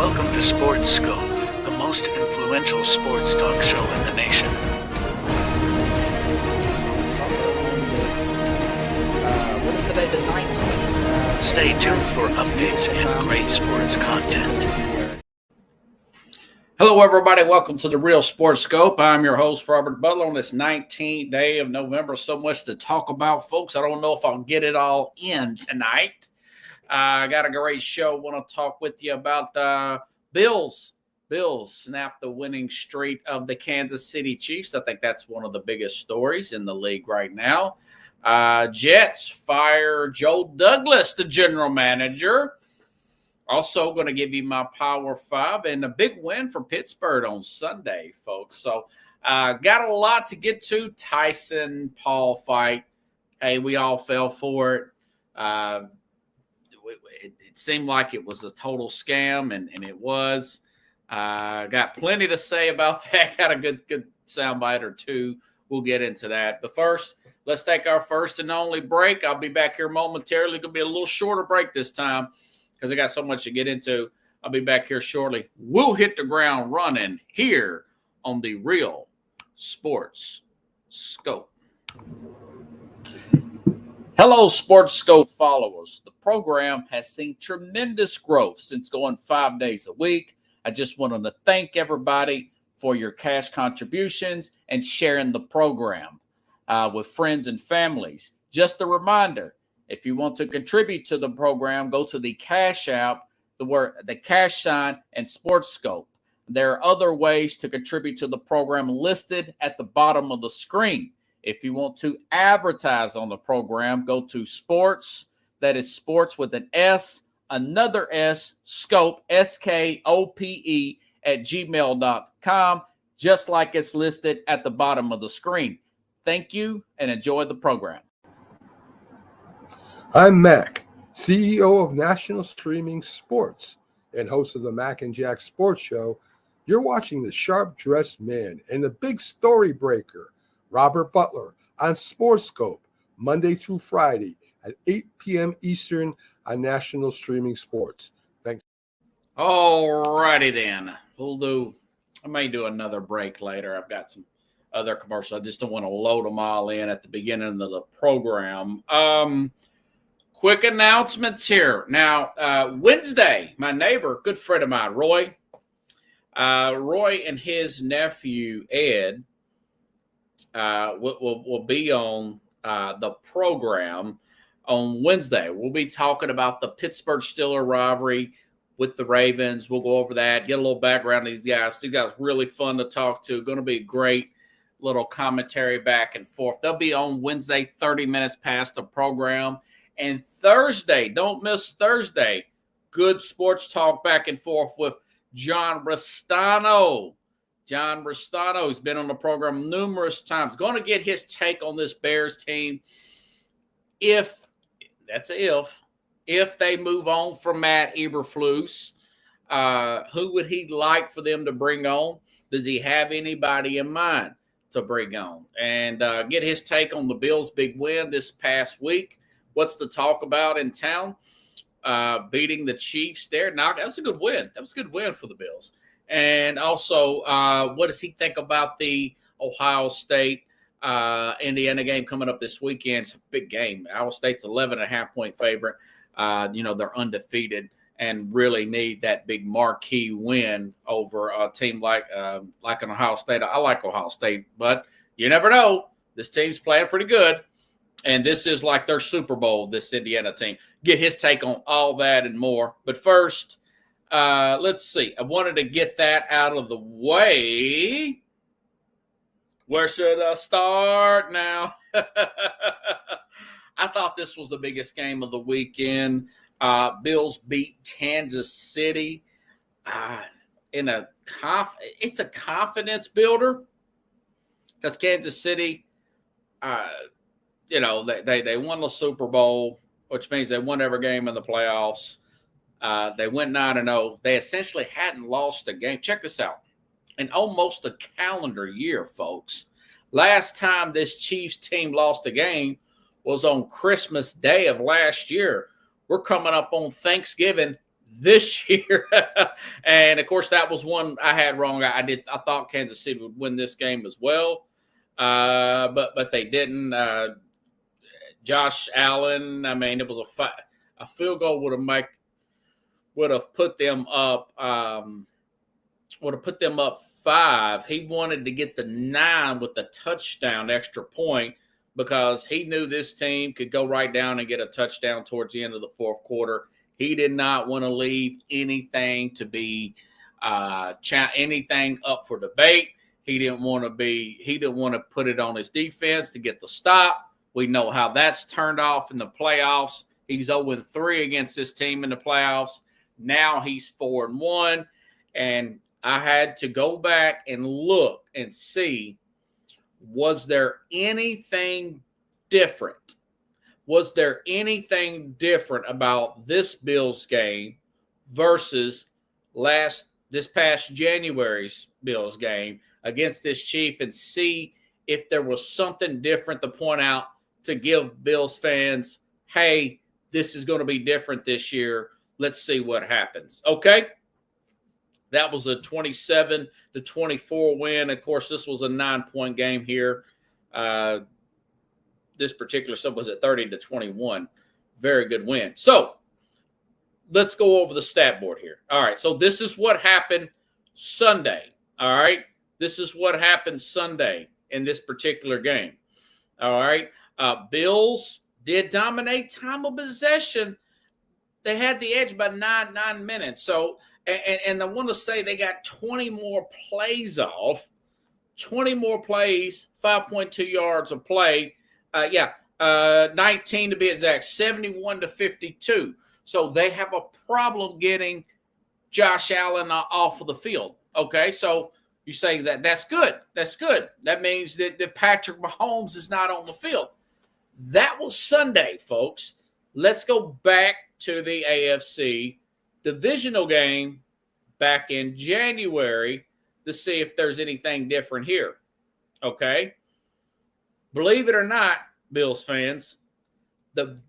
Welcome to Sports Scope, the most influential sports talk show in the nation. What is today, the 19th? Stay tuned for updates and great sports content. Hello, everybody. Welcome to the Real Sports Scope. I'm your host, Robert Butler, on this 19th day of November. So much to talk about, folks. I don't know if I'll get it all in tonight. I got a great show. I want to talk with you about Bills. Bills snapped the winning streak of the Kansas City Chiefs. I think that's one of the biggest stories in the league right now. Jets fire Joe Douglas, the general manager. Also going to give you my Power 5 and a big win for Pittsburgh on Sunday, folks. So got a lot to get to. Tyson-Paul fight. Hey, we all fell for it. It seemed like it was a total scam, and it was. Got plenty to say about that. Got a good soundbite or two. We'll get into that. But first, let's take our first and only break. I'll be back here momentarily. Going to be a little shorter break this time because I got so much to get into. I'll be back here shortly. We'll hit the ground running here on the Real Sports Scope. Hello, Sports Scope followers. The program has seen tremendous growth since going 5 days a week. I just wanted to thank everybody for your cash contributions and sharing the program with friends and families. Just a reminder, if you want to contribute to the program, go to the Cash App, the cash sign, and Sports Scope. There are other ways to contribute to the program listed at the bottom of the screen. If you want to advertise on the program, go to sports, that is sports with an S, another S, scope, SKOPE, at gmail.com, just like it's listed at the bottom of the screen. Thank you and enjoy the program. I'm Mac, CEO of National Streaming Sports and host of the Mac and Jack Sports Show. You're watching the sharp-dressed man and the big story breaker, Robert Butler, on Sports Scope, Monday through Friday at 8 p.m. Eastern on National Streaming Sports. Thanks. All righty then. I may do another break later. I've got some other commercials. I just don't want to load them all in at the beginning of the program. Quick announcements here. Now, Wednesday, my neighbor, good friend of mine, Roy and his nephew, Ed, will be on the program on Wednesday. We'll be talking about the Pittsburgh Steelers rivalry with the Ravens. We'll go over that, get a little background on these guys. These guys really fun to talk to. Going to be a great little commentary back and forth. They'll be on Wednesday, 30 minutes past the program. And Thursday, don't miss Thursday, good sports talk back and forth with John Restano. John Restano has been on the program numerous times. Going to get his take on this Bears team. If they move on from Matt Eberflus, who would he like for them to bring on? Does he have anybody in mind to bring on? And get his take on the Bills' big win this past week. What's the talk about in town? Beating the Chiefs there. Now, that was a good win. That was a good win for the Bills. And also, what does he think about the Ohio State Indiana game coming up this weekend? It's a big game. Ohio State's 11.5-point favorite. They're undefeated and really need that big marquee win over a team like an Ohio State. I like Ohio State, but you never know. This team's playing pretty good. And this is like their Super Bowl, this Indiana team. Get his take on all that and more. But first, let's see. I wanted to get that out of the way. Where should I start now? I thought this was the biggest game of the weekend. Bills beat Kansas City. It's a confidence builder because Kansas City, they won the Super Bowl, which means they won every game in the playoffs. They went 9-0. They essentially hadn't lost a game. Check this out. In almost a calendar year, folks. Last time this Chiefs team lost a game was on Christmas Day of last year. We're coming up on Thanksgiving this year. And of course, that was one I had wrong. I thought Kansas City would win this game as well, but they didn't. Josh Allen, I mean, it was a field goal would have put them up 5. He wanted to get the 9 with the touchdown extra point because he knew this team could go right down and get a touchdown towards the end of the fourth quarter. He did not want to leave anything to be anything up for debate. He didn't want to put it on his defense to get the stop. We know how that's turned off in the playoffs. He's 0-3 against this team in the playoffs. Now he's 4-1, and I had to go back and look and see, was there anything different? Was there anything different about this Bills game versus this past January's Bills game against this Chief, and see if there was something different to point out to give Bills fans, hey, this is going to be different this year. Let's see what happens. Okay. That was a 27-24 win. Of course, this was a 9-point game here. This particular sub was at 30-21. Very good win. So let's go over the stat board here. All right. So this is what happened Sunday. All right. This is what happened Sunday in this particular game. All right. Bills did dominate time of possession. They had the edge by 9 minutes. So, and I want to say they got 20 more plays off, 20 more plays, 5.2 yards of play. 19 to be exact, 71-52. So they have a problem getting Josh Allen off of the field. Okay, so you say that's good. That's good. That means that Patrick Mahomes is not on the field. That was Sunday, folks. Let's go back to the AFC divisional game back in January to see if there's anything different here. Okay? Believe it or not, Bills fans, the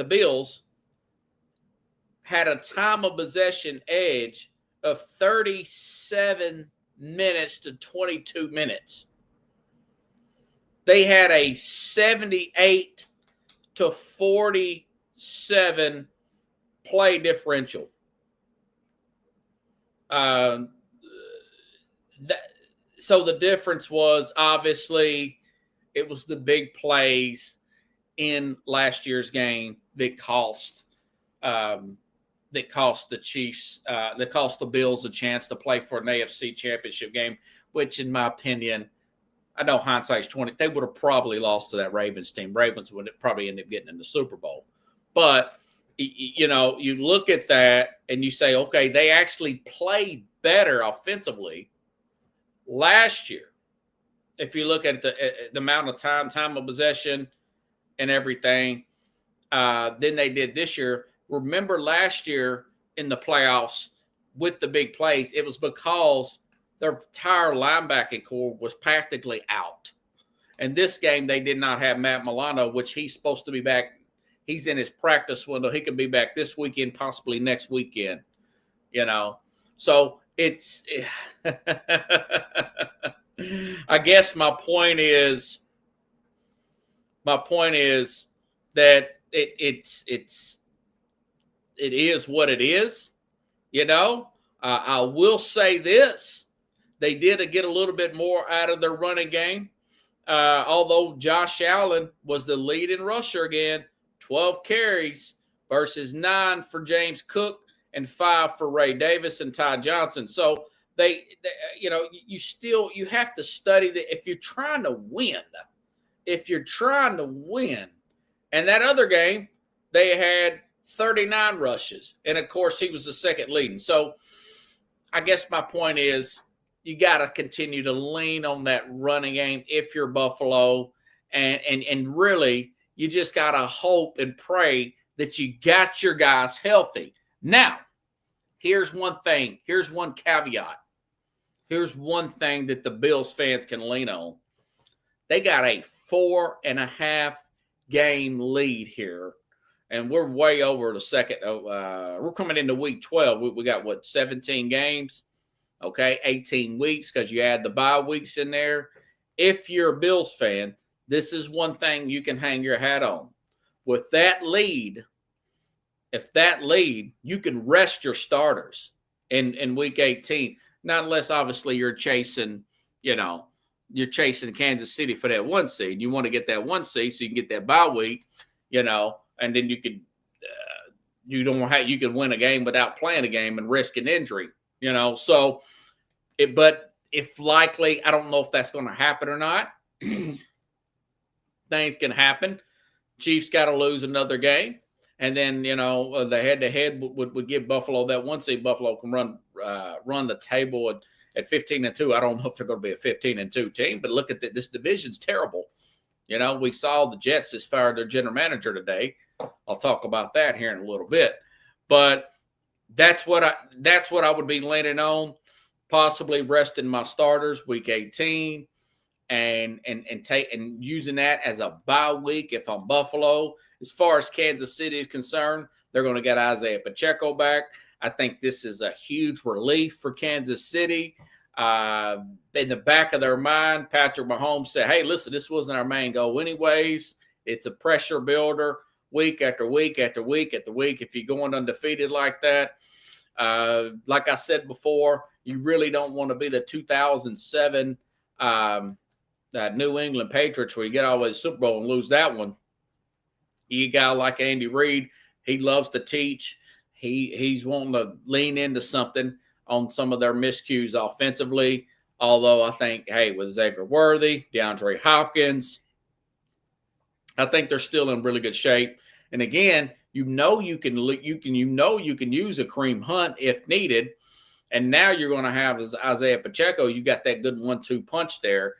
Bills had a time of possession edge of 37 minutes to 22 minutes. They had a 78-47 play differential. So the difference was, obviously, it was the big plays in last year's game that cost the Chiefs, that cost the Bills a chance to play for an AFC championship game, which, in my opinion, I know hindsight's 20. They would have probably lost to that Ravens team. Ravens would probably end up getting in the Super Bowl. But, you know, you look at that and you say, okay, they actually played better offensively last year. If you look at the amount of time of possession and everything, than they did this year. Remember last year in the playoffs with the big plays, it was because their entire linebacking core was practically out. And this game, they did not have Matt Milano, which he's supposed to be back. He's in his practice window. He could be back this weekend, possibly next weekend, you know. So it's I guess my point is that it is what it is, you know. I will say this. They did get a little bit more out of their running game, although Josh Allen was the leading rusher again, 12 carries versus 9 for James Cook and 5 for Ray Davis and Ty Johnson. So they you know, you have to study that if you're trying to win. And that other game, they had 39 rushes. And, of course, he was the second leading. So I guess my point is you got to continue to lean on that running game if you're Buffalo. And really, you just got to hope and pray that you got your guys healthy. Now, here's one thing. Here's one caveat. Here's one thing that the Bills fans can lean on. They got a 4.5 game lead here. and we're way over the second. We're coming into week 12. We got 17 games. Okay, 18 weeks because you add the bye weeks in there. If you're a Bills fan, this is one thing you can hang your hat on. With that lead, you can rest your starters in week 18. Not unless obviously you're chasing Kansas City for that 1 seed. You want to get that 1 seed so you can get that bye week, and then you could you could win a game without playing a game and risk an injury, So, but if likely, I don't know if that's going to happen or not. Things can happen. Chiefs got to lose another game, and then the head-to-head would give Buffalo that 1 seed. Buffalo can run the table at 15-2. I don't know if they're going to be a 15-2 team, but look at this division's terrible. We saw the Jets just fired their general manager today. I'll talk about that here in a little bit, but that's what I would be leaning on, possibly resting my starters week 18 and using that as a bye week if I'm Buffalo. As far as Kansas City is concerned, they're going to get Isaiah Pacheco back. I think this is a huge relief for Kansas City. In the back of their mind, Patrick Mahomes said, hey, listen, this wasn't our main goal anyways. It's a pressure builder week after week after week after week. If you're going undefeated like that, like I said before, you really don't want to be the 2007 New England Patriots where you get all the way to the Super Bowl and lose that one. You got a guy like Andy Reid. He loves to teach. He's wanting to lean into something on some of their miscues offensively. Although I think, hey, with Xavier Worthy, DeAndre Hopkins, I think they're still in really good shape. And again, you can use a Kareem Hunt if needed. And now you're going to have Isaiah Pacheco. You got that good 1-2 punch there.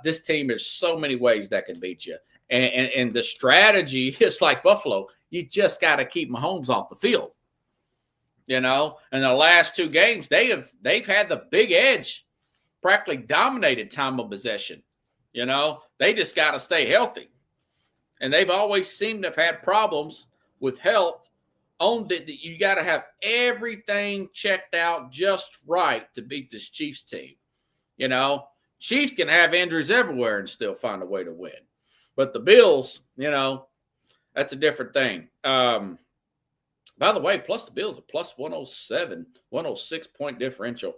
This team, there's so many ways that can beat you. And the strategy is like Buffalo. You just got to keep Mahomes off the field. In the last 2 games, they've had the big edge, practically dominated time of possession. They just got to stay healthy. And they've always seemed to have had problems with health. You got to have everything checked out just right to beat this Chiefs team. Chiefs can have injuries everywhere and still find a way to win. But the Bills, that's a different thing. By the way, plus the Bills are plus 107, 106 point differential.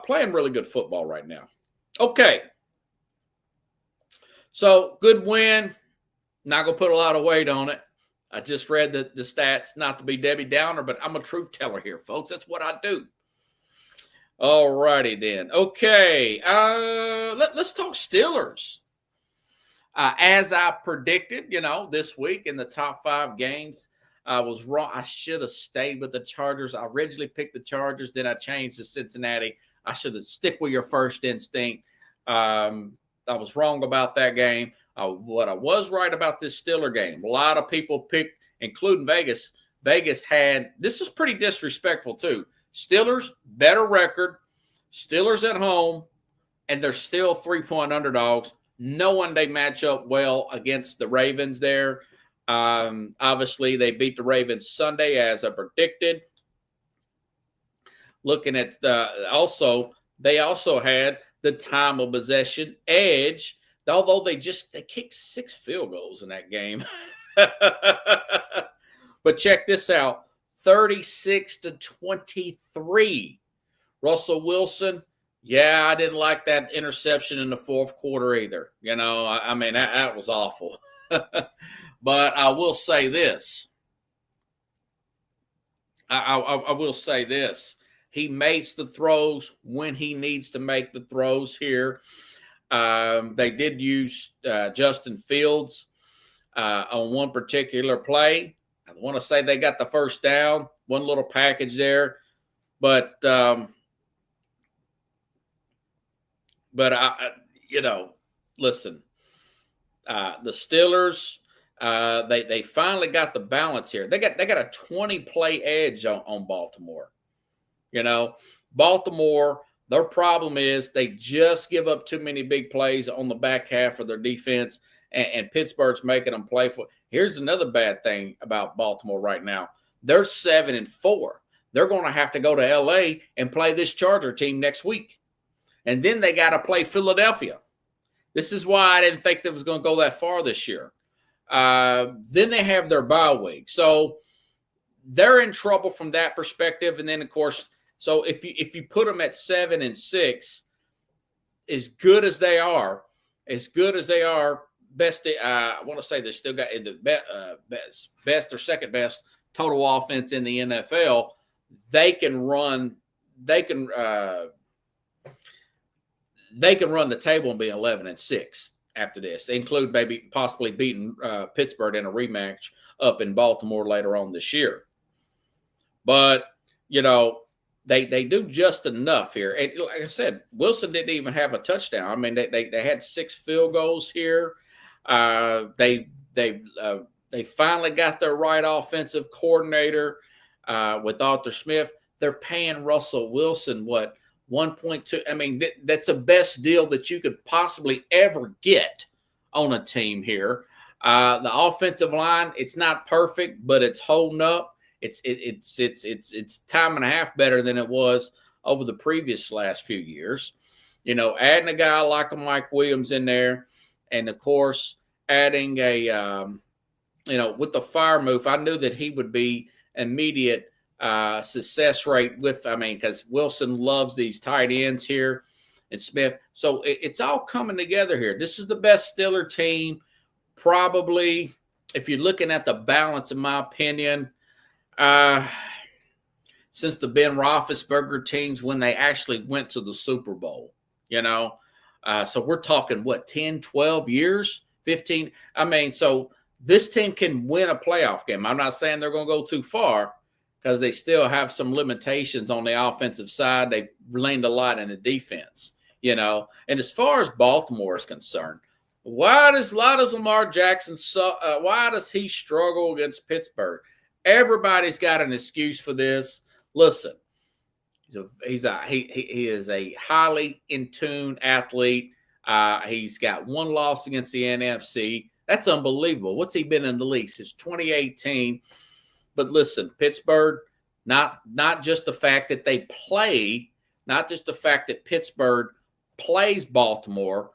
Playing really good football right now. Okay. So, good win. Not going to put a lot of weight on it. I just read the stats, not to be Debbie Downer, but I'm a truth teller here, folks. That's what I do. All righty then. Okay. Let's talk Steelers. As I predicted, this week in the top 5 games, I was wrong. I should have stayed with the Chargers. I originally picked the Chargers. Then I changed to Cincinnati. I should have stick with your first instinct. I was wrong about that game. What I was right about this Steeler game, a lot of people picked, including Vegas. Vegas had – this is pretty disrespectful too. Steelers, better record. Steelers at home, and they're still 3-point underdogs. Knowing they match up well against the Ravens there. Obviously, they beat the Ravens Sunday as I predicted. Looking at they also had the time of possession edge, although they kicked 6 field goals in that game. But check this out, 36-23. Russell Wilson, yeah, I didn't like that interception in the 4th quarter either. That was awful. But I will say this. I will say this. He makes the throws when he needs to make the throws here. They did use Justin Fields on one particular play. I want to say they got the first down, one little package there. But listen, the Steelers, they finally got the balance here. They got a 20-play edge on Baltimore. Baltimore, their problem is they just give up too many big plays on the back half of their defense, and Pittsburgh's making them play for. Here's another bad thing about Baltimore right now. They're 7-4. They're going to have to go to L.A. and play this Charger team next week. And then they got to play Philadelphia. This is why I didn't think they was going to go that far this year. Then they have their bye week. So they're in trouble from that perspective. And then, of course, so if you put them at 7-6, as good as they are, best. I want to say they still got the best or second best total offense in the NFL. They can run. They can run the table and be 11-6 after this. They include maybe possibly beating Pittsburgh in a rematch up in Baltimore later on this year. But they do just enough here. And like I said, Wilson didn't even have a touchdown. I mean, they had 6 field goals here. They finally got their right offensive coordinator with Arthur Smith. They're paying Russell Wilson, 1.2. I mean, that's the best deal that you could possibly ever get on a team here. The offensive line, it's not perfect, but it's holding up. It's time and a half better than it was over the previous last few years. Adding a guy like a Mike Williams in there, and of course adding a with the fire move, I knew that he would be immediate success rate because Wilson loves these tight ends here and Smith. So it's all coming together here. This is the best Steeler team, probably, if you're looking at the balance, in my opinion, since the Ben Roethlisberger teams when they actually went to the Super Bowl, so we're talking 10, 12 years, 15. I mean, so this team can win a playoff game. I'm not saying they're going to go too far because they still have some limitations on the offensive side. They've leaned a lot in the defense, And as far as Baltimore is concerned, why does Lamar Jackson, why does he struggle against Pittsburgh? Everybody's got an excuse for this. Listen, he is a highly in tune athlete. He's got 1 loss against the NFC. That's unbelievable. What's he been in the league since 2018? But listen, Pittsburgh, not just the fact that they play, not just the fact that Pittsburgh plays Baltimore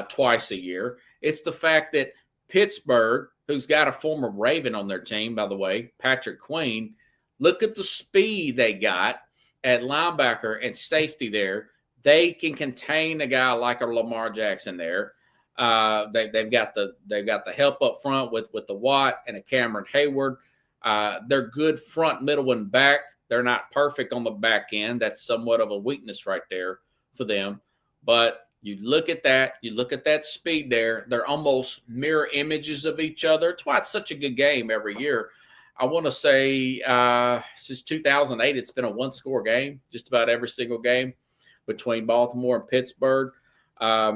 twice a year. It's the fact that Pittsburgh, who's got a former Raven on their team, by the way, Patrick Queen, look at the speed they got at linebacker and safety there. They can contain a guy like a Lamar Jackson there. They've got the help up front with the Watt and a Cameron Hayward. They're good front, middle, and back. They're not perfect on the back end. That's somewhat of a weakness right there for them. But you look at that. You look at that speed there. They're almost mirror images of each other. It's why it's such a good game every year. I want to say since 2008, it's been a 1-score game, just about every single game between Baltimore and Pittsburgh. I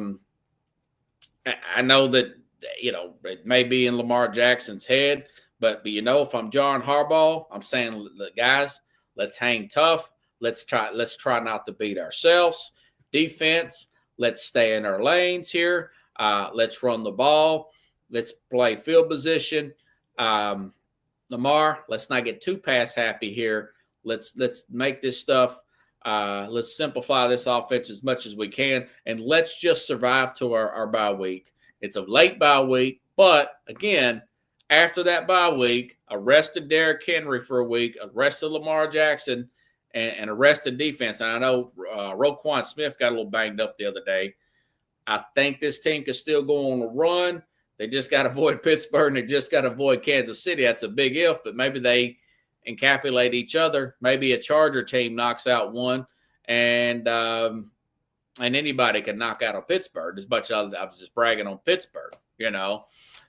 know that, it may be in Lamar Jackson's head, but if I'm John Harbaugh, I'm saying, guys, let's hang tough. Let's try not to beat ourselves. Defense, let's stay in our lanes here. Let's run the ball. Let's play field position. Lamar, let's not get too pass happy here. Let's make this stuff. Let's simplify this offense as much as we can, and let's just survive to our bye week. It's a late bye week, but again, after that bye week, arrested Derrick Henry for a week, arrested Lamar Jackson, and arrested defense. And I know Roquan Smith got a little banged up the other day. I think this team can still go on a run. They just got to avoid Pittsburgh, and they just got to avoid Kansas City. That's a big if, but maybe they encapsulate each other. Maybe a Charger team knocks out one, and anybody can knock out a Pittsburgh. As much as I was just bragging on Pittsburgh,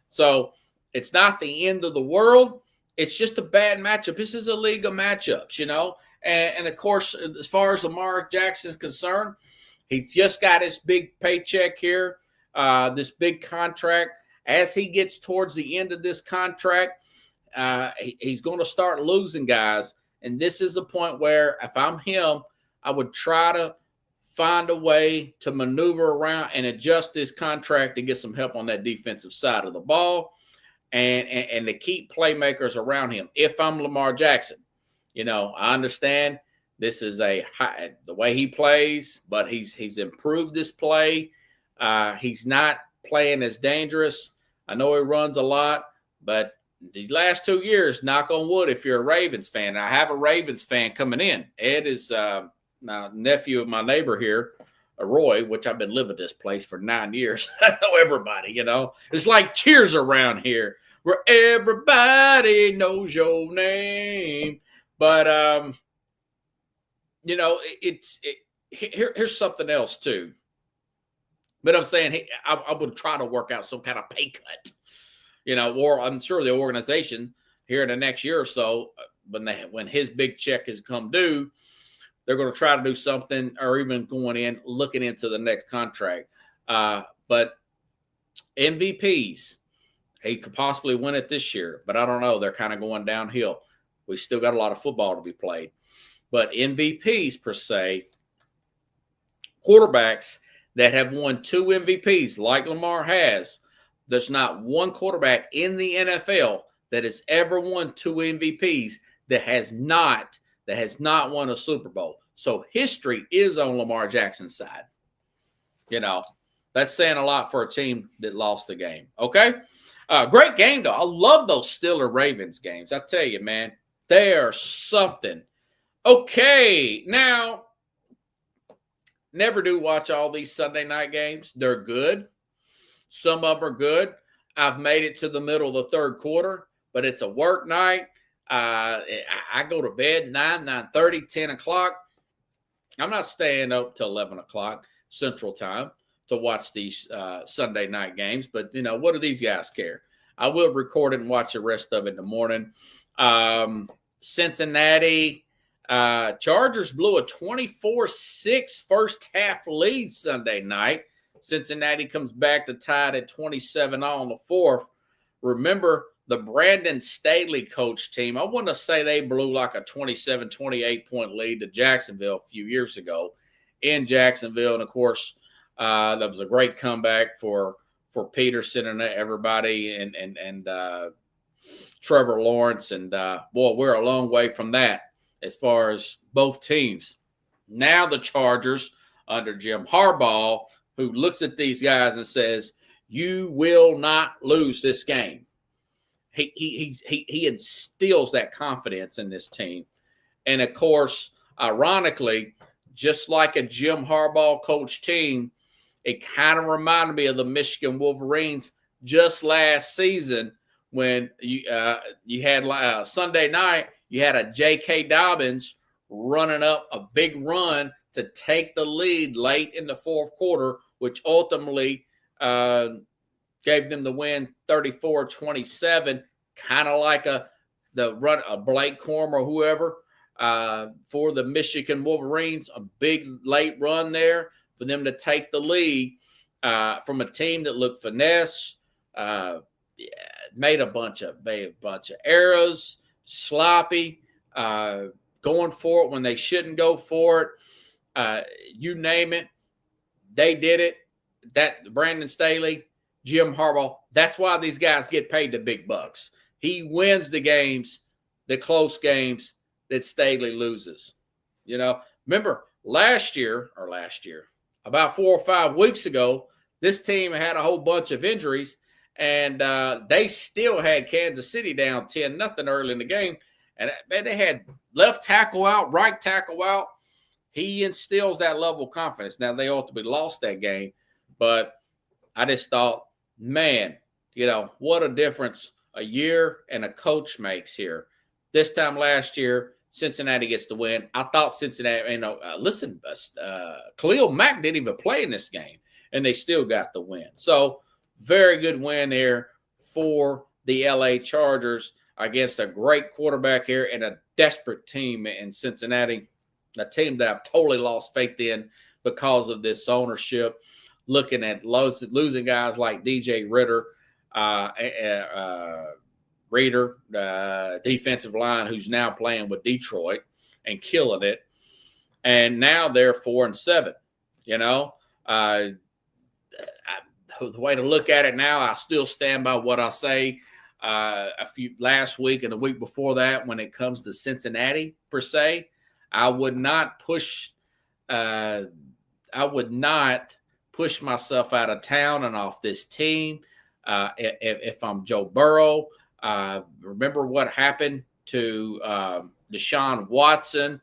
So it's not the end of the world. It's just a bad matchup. This is a league of matchups, And of course, as far as Lamar Jackson is concerned, he's just got his big paycheck here, this big contract. As he gets towards the end of this contract, he's going to start losing guys. And this is the point where, if I'm him, I would try to find a way to maneuver around and adjust this contract to get some help on that defensive side of the ball and to keep playmakers around him. If I'm Lamar Jackson, I understand this is the way he plays, but he's improved this play. He's not playing as dangerous. I know he runs a lot, but these last 2 years, knock on wood, if you're a Ravens fan, I have a Ravens fan coming in. Ed is my nephew of my neighbor here, Roy, which I've been living this place for 9 years. I know everybody, It's like Cheers around here where everybody knows your name. But, here's something else too. But I'm saying I would try to work out some kind of pay cut, or I'm sure the organization here in the next year or so, when his big check has come due, they're going to try to do something, or even looking into the next contract. But MVPs, he could possibly win it this year, but I don't know. They're kind of going downhill. We still got a lot of football to be played. But MVPs per se, quarterbacks that have won 2 MVPs like Lamar has, there's not one quarterback in the NFL that has ever won 2 MVPs that has not won a Super Bowl. So history is on Lamar Jackson's side. That's saying a lot for a team that lost the game. Okay? Great game, though. I love those Steelers-Ravens games. I tell you, man, they are something. Okay, now, never do watch all these Sunday night games. They're good. Some of them are good. I've made it to the middle of the third quarter, but it's a work night. I go to bed 9:30, 10 o'clock. I'm not staying up till 11 o'clock Central Time to watch these Sunday night games. But, what do these guys care? I will record it and watch the rest of it in the morning. Cincinnati Chargers blew a 24-6 first half lead Sunday night. Cincinnati comes back to tie it at 27 on the fourth. Remember, the Brandon Staley coach team, I want to say they blew like a 27, 28-point lead to Jacksonville a few years ago in Jacksonville. And, of course, that was a great comeback for Peterson and everybody and Trevor Lawrence. And, boy, we're a long way from that as far as both teams. Now the Chargers under Jim Harbaugh, who looks at these guys and says, you will not lose this game. He instills that confidence in this team. And, of course, ironically, just like a Jim Harbaugh coach team, it kind of reminded me of the Michigan Wolverines just last season when you had Sunday night, you had a J.K. Dobbins running up a big run to take the lead late in the fourth quarter, which ultimately gave them the win 34-27, kind of like the run of Blake Corum or whoever for the Michigan Wolverines, a big late run there for them to take the lead from a team that looked finesse, made a bunch of errors, sloppy, going for it when they shouldn't go for it. You name it, they did it. That Brandon Staley, Jim Harbaugh, that's why these guys get paid the big bucks. He wins the games, the close games that Staley loses. Remember last year, about 4 or 5 weeks ago, this team had a whole bunch of injuries, and they still had Kansas City down 10-0 early in the game. And they had left tackle out, right tackle out. He instills that level of confidence. Now, they ultimately lost that game, but I just thought, man, what a difference a year and a coach makes here. This time last year, Cincinnati gets the win. I thought Cincinnati, Khalil Mack didn't even play in this game, and they still got the win. So, very good win there for the L.A. Chargers against a great quarterback here and a desperate team in Cincinnati, a team that I've totally lost faith in because of this ownership, looking at losing guys like DJ Reader, defensive line, who's now playing with Detroit and killing it. And now they're 4-7. You know, the way to look at it now, I still stand by what I say last week and the week before that when it comes to Cincinnati per se. I would not push myself out of town and off this team if I'm Joe Burrow. Remember what happened to Deshaun Watson.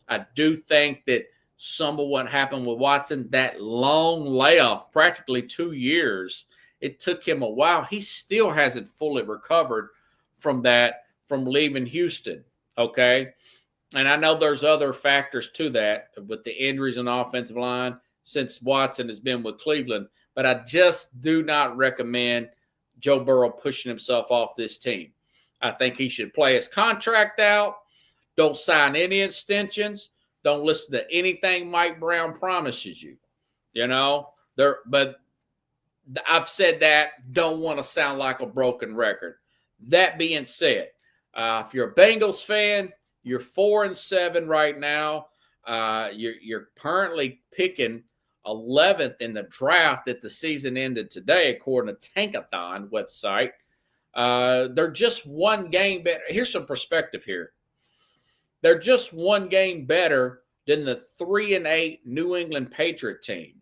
I do think that some of what happened with Watson, that long layoff, practically 2 years, it took him a while. He still hasn't fully recovered from that, from leaving Houston, okay? And I know there's other factors to that with the injuries on the offensive line since Watson has been with Cleveland, but I just do not recommend Joe Burrow pushing himself off this team. I think he should play his contract out. Don't sign any extensions. Don't listen to anything Mike Brown promises you. You know, but I've said that. Don't want to sound like a broken record. That being said, if you're a Bengals fan, you're 4-7 right now. You're currently picking 11th in the draft that the season ended today, according to Tankathon website. They're just one game better. Here's some perspective here. They're just one game better than the 3-8 New England Patriot team.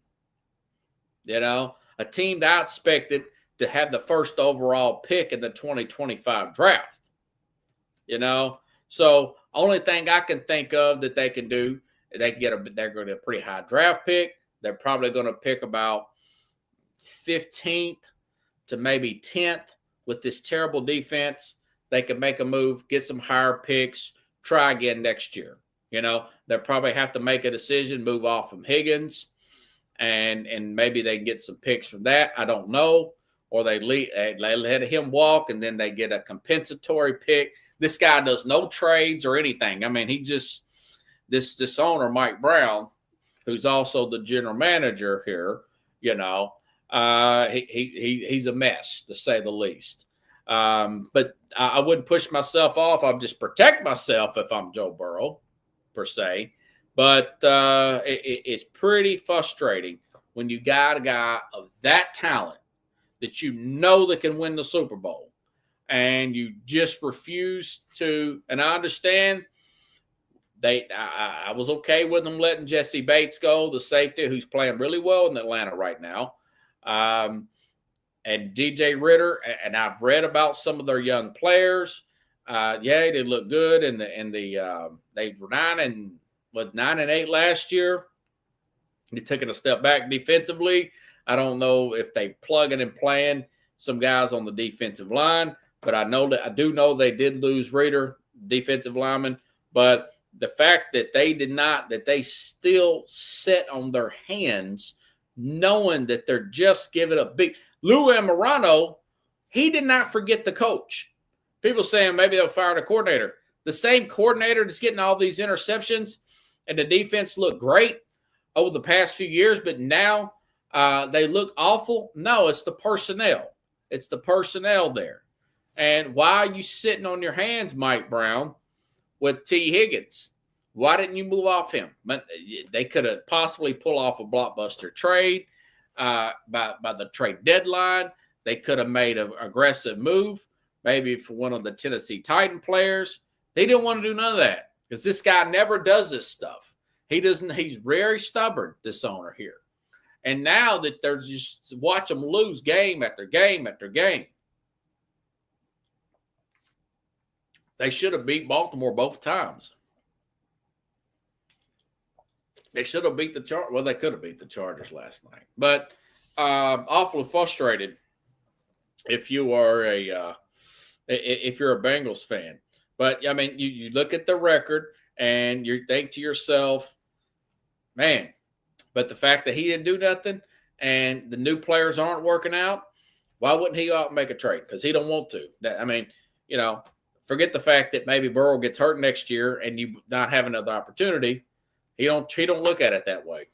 You know, a team that I expected to have the first overall pick in the 2025 draft. You know, so only thing I can think of that they can do, they're going to get a pretty high draft pick. They're probably going to pick about 15th to maybe 10th with this terrible defense. They can make a move, get some higher picks, try again next year. You know, they'll probably have to make a decision, move off from Higgins, and maybe they can get some picks from that. I don't know. Or they let him walk, and then they get a compensatory pick. This guy does no trades or anything. I mean, he just this owner, Mike Brown, who's also the general manager here, you know, he's a mess, to say the least. But I wouldn't push myself off. I'll just protect myself if I'm Joe Burrow, per se. But it's pretty frustrating when you got a guy of that talent that you know that can win the Super Bowl, and you just refuse to. And I understand I was okay with them letting Jesse Bates go, the safety who's playing really well in Atlanta right now. And DJ Ritter, and I've read about some of their young players. They look good, and they were 9-8 last year. They're taking a step back defensively. I don't know if they plugging and playing some guys on the defensive line, but I do know they did lose Ritter, defensive lineman. But the fact that they still sit on their hands, knowing that they're just giving up big. Lou Amorano, he did not forget the coach. People saying maybe they'll fire the coordinator. The same coordinator that's getting all these interceptions, and the defense looked great over the past few years, but now they look awful. No, it's the personnel. It's the personnel there. And why are you sitting on your hands, Mike Brown, with T. Higgins? Why didn't you move off him? But they could have possibly pulled off a blockbuster trade by the trade deadline. They could have made an aggressive move, maybe for one of the Tennessee Titan players. They didn't want to do none of that because this guy never does this stuff. He's very stubborn, this owner here. And now that they're just watch them lose game after game after game. They should have beat Baltimore both times. They should have beat the Chargers. Well, they could have beat the Chargers last night. But awfully frustrated if you are if you're a Bengals fan. But, I mean, you look at the record and you think to yourself, man, but the fact that he didn't do nothing and the new players aren't working out, why wouldn't he go out and make a trade? Because he don't want to. I mean, you know, forget the fact that maybe Burrow gets hurt next year and you not have another opportunity. He don't look at it that way.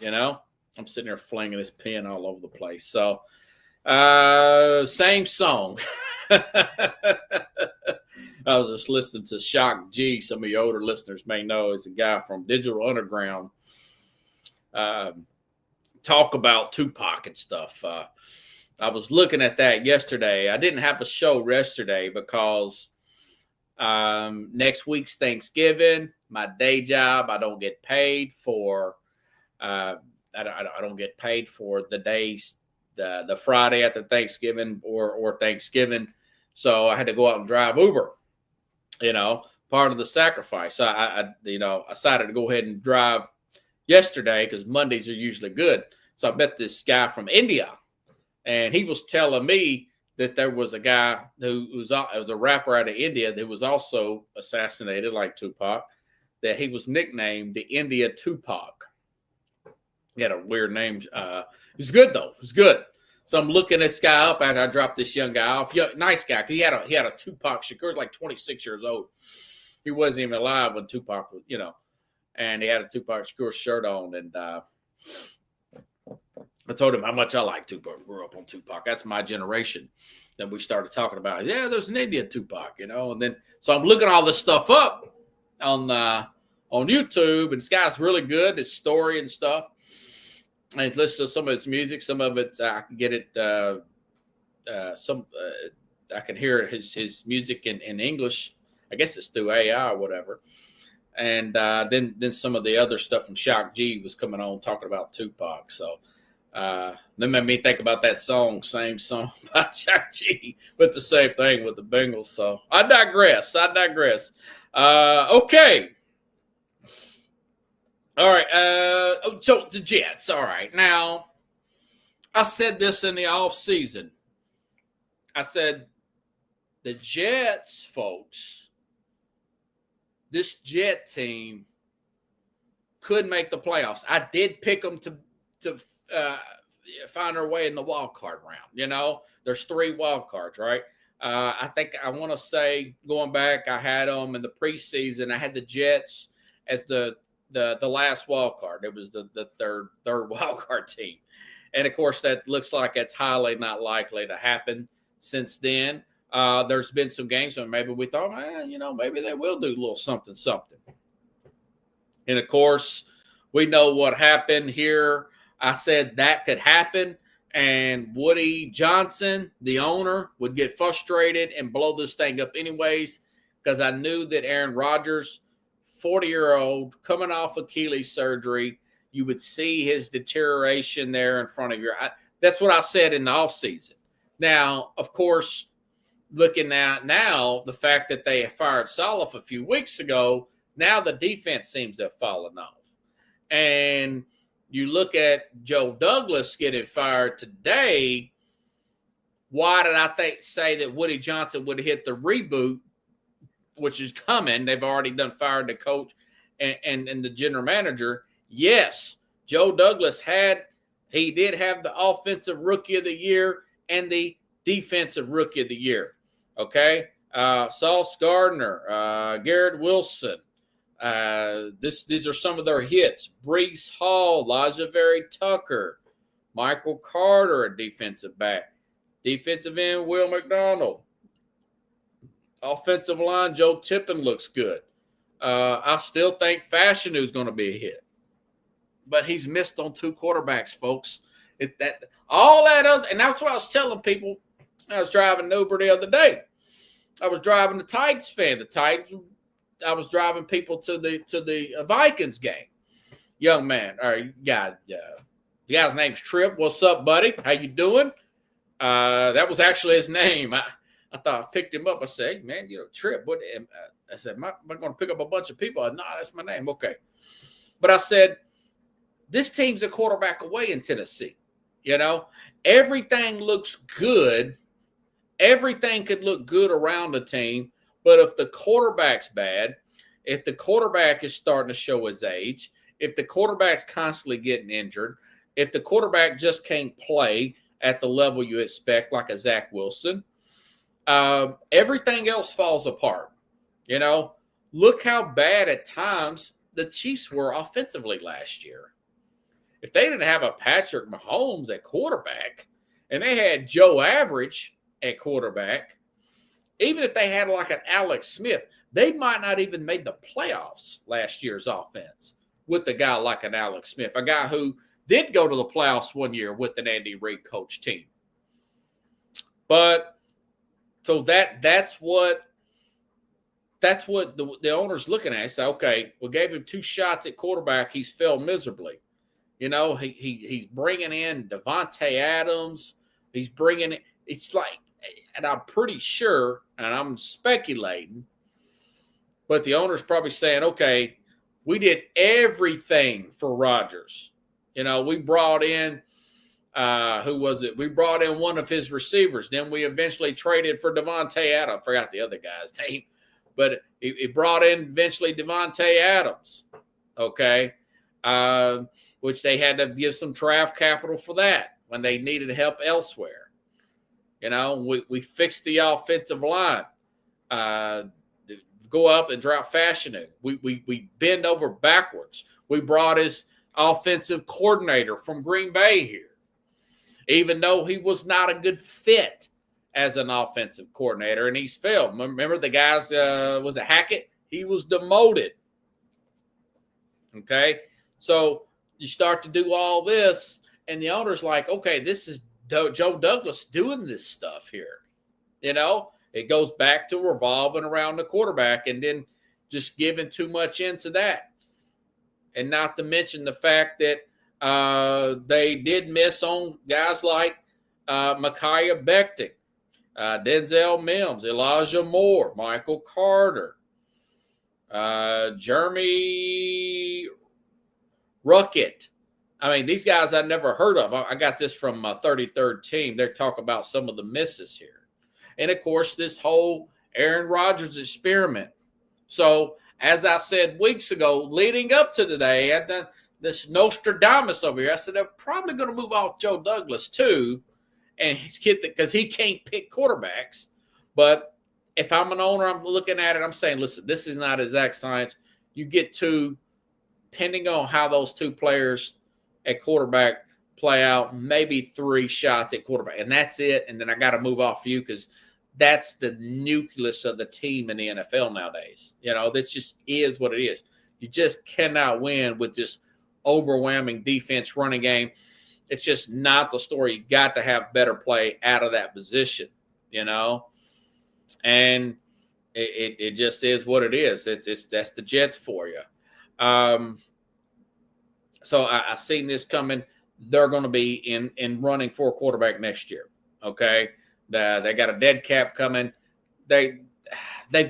You know, I'm sitting there flinging this pen all over the place. So, same song. I was just listening to Shock G. Some of your older listeners may know is a guy from Digital Underground. talk about Tupac and stuff. I was looking at that yesterday. I didn't have a show yesterday because next week's Thanksgiving. My day job, I don't get paid for. I don't get paid for the days, the Friday after Thanksgiving or Thanksgiving. So I had to go out and drive Uber. Part of the sacrifice. So I decided to go ahead and drive yesterday because Mondays are usually good. So I met this guy from India, and he was telling me that there was a guy who was a rapper out of India that was also assassinated like Tupac, that he was nicknamed the India Tupac. He had a weird name. It was good, though. It was good. So I'm looking this guy up after I dropped this young guy off. Nice guy, because he had a Tupac Shakur. He was like 26 years old. He wasn't even alive when Tupac was, and he had a Tupac Shakur shirt on. And I told him how much I like Tupac. I grew up on Tupac. That's my generation. Then we started talking about, there's an Indian Tupac, and then so I'm looking all this stuff up on YouTube, and this guy's really good, his story and stuff. And listen to some of his music. Some of it I can get it. I can hear his music in English. I guess it's through AI or whatever. And then some of the other stuff from Shock G was coming on talking about Tupac. So that made me think about that same song by Shock G, but the same thing with the Bengals. So I digress. Okay. All right. So the Jets. All right. Now, I said this in the offseason. I said the Jets, folks, this Jet team could make the playoffs. I did pick them to find their way in the wild card round. There's 3 wild cards, right? I think I want to say going back, I had them in the preseason. I had the Jets as the last wild card. It was the third wild card team. And of course, that looks like it's highly not likely to happen since then. There's been some games where maybe we thought, maybe they will do a little something. And of course, we know what happened here. I said that could happen. And Woody Johnson, the owner, would get frustrated and blow this thing up anyways, because I knew that Aaron Rodgers, 40-year-old, coming off Achilles surgery, you would see his deterioration there in front of your eye. That's what I said in the offseason. Now, of course, looking at now the fact that they fired Saleh a few weeks ago, now the defense seems to have fallen off. And you look at Joe Douglas getting fired today. Why did I say that Woody Johnson would hit the reboot, which is coming? They've already fired the coach and the general manager. Yes, Joe Douglas did have the offensive rookie of the year and the defensive rookie of the year. Okay. Sauce Gardner, Garrett Wilson. These are some of their hits. Breece Hall, Lajaveri Tucker, Michael Carter, a defensive back. Defensive end, Will McDonald. Offensive line, Joe Tippin looks good. I still think Fashanu is going to be a hit. But he's missed on 2 quarterbacks, folks. And that's what I was telling people. I was driving Uber the other day. I was driving the Titans fan. I was driving people to the Vikings game. Young man, the guy's name's Trip. What's up, buddy? How you doing? That was actually his name. I thought I picked him up. I said, hey, man, Trip. What? I said, am I going to pick up a bunch of people? No, that's my name. Okay. But I said, this team's a quarterback away in Tennessee. Everything looks good. Everything could look good around the team. But if the quarterback's bad, if the quarterback is starting to show his age, if the quarterback's constantly getting injured, if the quarterback just can't play at the level you expect, like a Zach Wilson, everything else falls apart. Look how bad at times the Chiefs were offensively last year. If they didn't have a Patrick Mahomes at quarterback and they had Joe Average at quarterback, even if they had like an Alex Smith, they might not even made the playoffs last year's offense. with a guy like an Alex Smith, a guy who did go to the playoffs one year with an Andy Reid coach team. But so that's what the owner's looking at. Say, okay, we gave him 2 shots at quarterback. He's failed miserably. You know, he's bringing in Devontae Adams. He's bringing it. It's like, and I'm pretty sure, and I'm speculating, but the owner's probably saying, okay, we did everything for Rodgers. You know, we brought in, who was it? We brought in one of his receivers. Then we eventually traded for Devontae Adams. I forgot the other guy's name. But he brought in eventually Devontae Adams, okay, which they had to give some draft capital for that when they needed help elsewhere. You know, we fixed the offensive line, go up and drop Fashanu. We bend over backwards. We brought his offensive coordinator from Green Bay here, even though he was not a good fit as an offensive coordinator, and he's failed. Remember the guys, was it Hackett? He was demoted. Okay? So you start to do all this, and the owner's like, okay, this is Joe Douglas doing this stuff here. You know, it goes back to revolving around the quarterback and then just giving too much into that. And not to mention the fact that they did miss on guys like Micaiah Becton, Denzel Mims, Elijah Moore, Michael Carter, Jeremy Ruckett. I mean, these guys I never heard of. I got this from my 33rd team. They talk about some of the misses here. And, of course, this whole Aaron Rodgers experiment. So, as I said weeks ago, leading up to today, this Nostradamus over here, I said they're probably going to move off Joe Douglas too, and because he can't pick quarterbacks. But if I'm an owner, I'm looking at it, I'm saying, listen, this is not exact science. You get 2, depending on how those 2 players at quarterback play out, maybe 3 shots at quarterback, and that's it. And then I got to move off you because that's the nucleus of the team in the NFL nowadays. You know, this just is what it is. You just cannot win with just overwhelming defense, running game. It's just not the story. You got to have better play out of that position, you know. And it just is what it is. That's the Jets for you. So I seen this coming. They're going to be in running for a quarterback next year. Okay. They got a dead cap coming. They've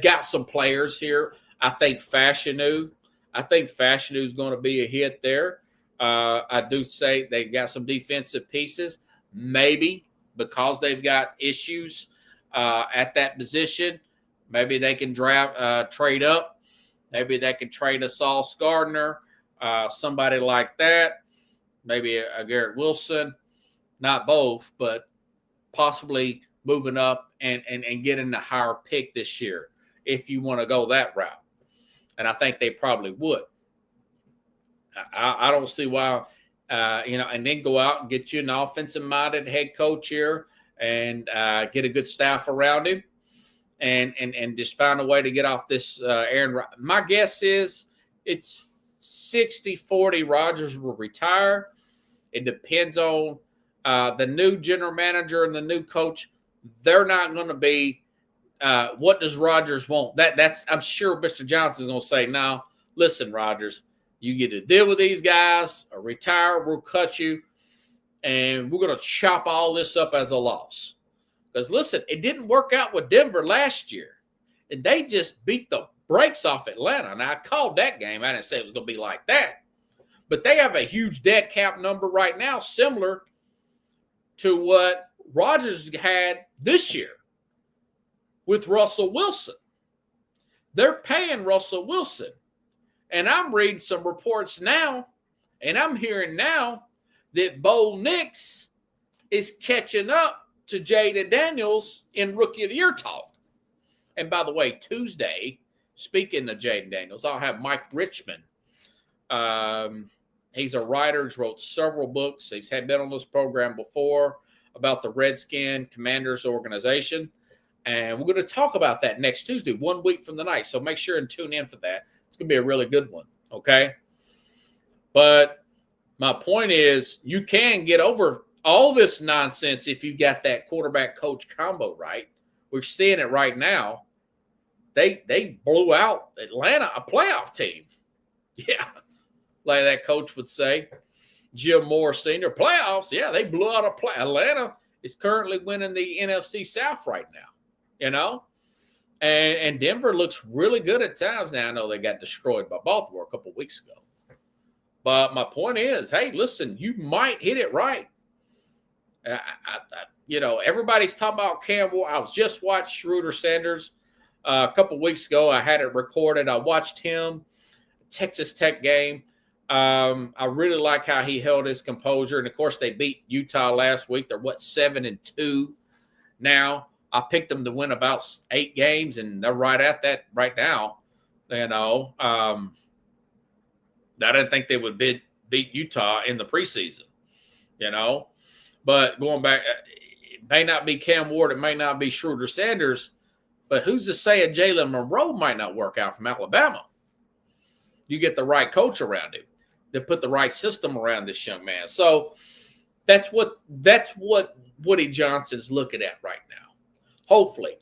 got some players here. I think Fashanu is going to be a hit there. I do say they got some defensive pieces, maybe because they've got issues at that position. Maybe they can trade up. Maybe they can trade a Sauce Gardner, somebody like that. Maybe a Garrett Wilson, not both, but possibly moving up and getting a higher pick this year if you want to go that route. And I think they probably would. I don't see why, and then go out and get you an offensive-minded head coach here and get a good staff around him and just find a way to get off this Aaron. My guess is it's 60-40 Rodgers will retire. It depends on the new general manager and the new coach. They're not going to be what does Rodgers want? That's I'm sure Mr. Johnson's going to say, no, listen, Rodgers, you get to deal with these guys or retire, we'll cut you, and we're going to chop all this up as a loss. Because, listen, it didn't work out with Denver last year, and they just beat the brakes off Atlanta. Now, I called that game. I didn't say it was going to be like that. But they have a huge dead cap number right now, similar to what Rodgers had this year with Russell Wilson. They're paying Russell Wilson. And I'm reading some reports now, and I'm hearing now that Bo Nix is catching up to Jaden Daniels in Rookie of the Year talk. And by the way, Tuesday, speaking of Jaden Daniels, I'll have Mike Richmond. He's a writer. He's wrote several books. He's been on this program before about the Redskin Commanders organization. And we're going to talk about that next Tuesday, 1 week from tonight. So make sure and tune in for that. It's going to be a really good one, okay? But my point is, you can get over all this nonsense if you got that quarterback coach combo right. We're seeing it right now. They blew out Atlanta, a playoff team. Yeah, like that coach would say. Jim Moore Sr. Playoffs. Yeah, they blew out Atlanta is currently winning the NFC South right now, you know? And Denver looks really good at times. Now, I know they got destroyed by Baltimore a couple of weeks ago. But my point is, hey, listen, you might hit it right. Everybody's talking about Cam Ward. I was just watching Schroeder Sanders a couple of weeks ago. I had it recorded. I watched him, Texas Tech game. I really like how he held his composure. And, of course, they beat Utah last week. They're, 7-2 now. I picked them to win about 8 games, and they're right at that right now. You know, I didn't think they would beat Utah in the preseason, you know. But going back, it may not be Cam Ward. It may not be Schroeder Sanders. But who's to say a Jalen Monroe might not work out from Alabama? You get the right coach around him. They put the right system around this young man. So that's what Woody Johnson's looking at right now. Hopefully,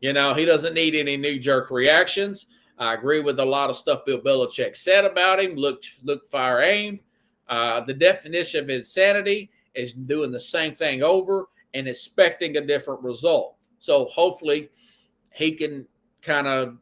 he doesn't need any knee-jerk reactions. I agree with a lot of stuff Bill Belichick said about him. Look, fire, aim. The definition of insanity is doing the same thing over and expecting a different result. So hopefully he can kind of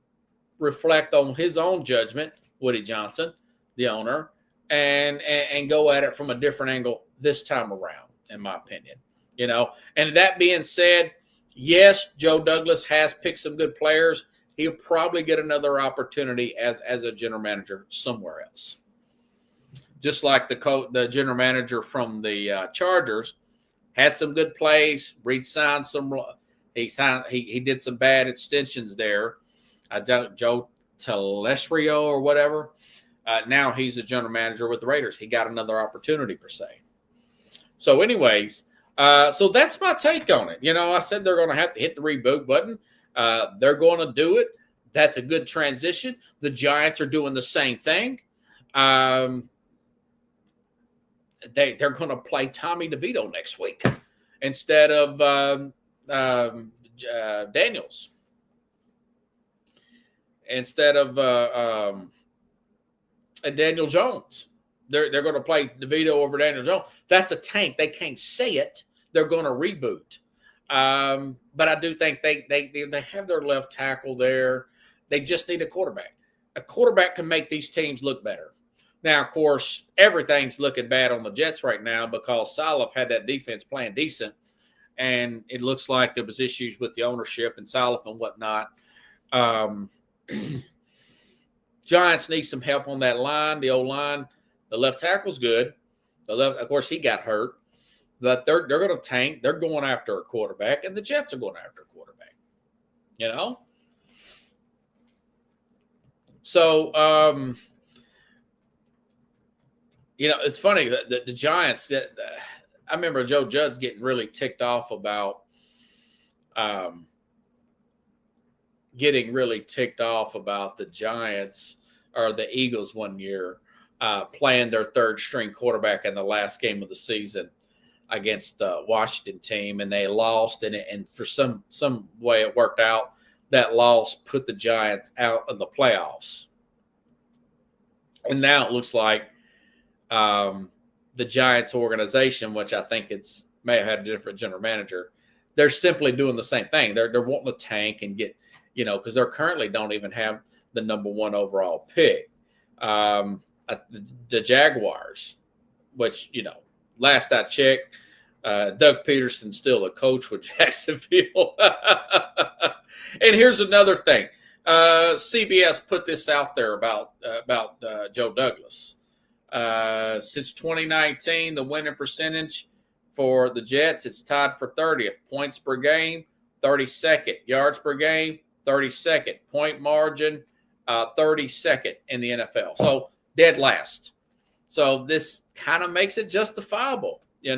reflect on his own judgment, Woody Johnson, the owner, and go at it from a different angle this time around, in my opinion. And that being said, yes, Joe Douglas has picked some good players. He'll probably get another opportunity as a general manager somewhere else. Just like the general manager from the Chargers had some good plays, re-signed some. He did some bad extensions there. Joe Telesrio or whatever. Now he's a general manager with the Raiders. He got another opportunity per se. So, anyways. So that's my take on it. I said they're going to have to hit the reboot button. They're going to do it. That's a good transition. The Giants are doing the same thing. They're going to play Tommy DeVito next week instead of Daniels. Instead of Daniel Jones. They're going to play DeVito over Daniel Jones. That's a tank. They can't say it. They're going to reboot. But I do think they have their left tackle there. They just need a quarterback. A quarterback can make these teams look better. Now, of course, everything's looking bad on the Jets right now because Saleh had that defense playing decent, and it looks like there was issues with the ownership and Saleh and whatnot. Giants need some help on that line, the O-line. The left tackle's good. Of course, he got hurt. But they're going to tank. They're going after a quarterback, and the Jets are going after a quarterback. So, it's funny that the Giants. I remember Joe Judge getting really ticked off about the Giants or the Eagles one year. Playing their third-string quarterback in the last game of the season against the Washington team, and they lost. And for some way it worked out. That loss put the Giants out of the playoffs. And now it looks like the Giants organization, which I think may have had a different general manager, they're simply doing the same thing. They're wanting to tank and get, because they currently don't even have the number 1 overall pick. The Jaguars, which, last I checked, Doug Peterson's still a coach with Jacksonville. And here's another thing. CBS put this out there about Joe Douglas. Since 2019, the winning percentage for the Jets, it's tied for 30th. Points per game, 32nd. Yards per game, 32nd. Point margin, 32nd in the NFL. So, dead last. So this kind of makes it justifiable. You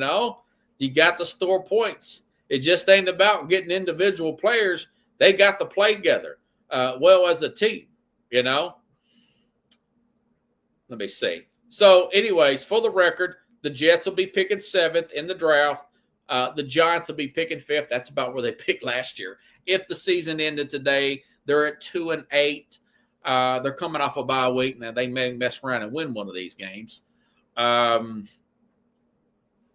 got to store points. It just ain't about getting individual players. They got to play together well as a team. Let me see. So, anyways, for the record, the Jets will be picking 7th in the draft. The Giants will be picking 5th. That's about where they picked last year. If the season ended today, they're at 2-8. They're coming off a bye week. Now, they may mess around and win one of these games. But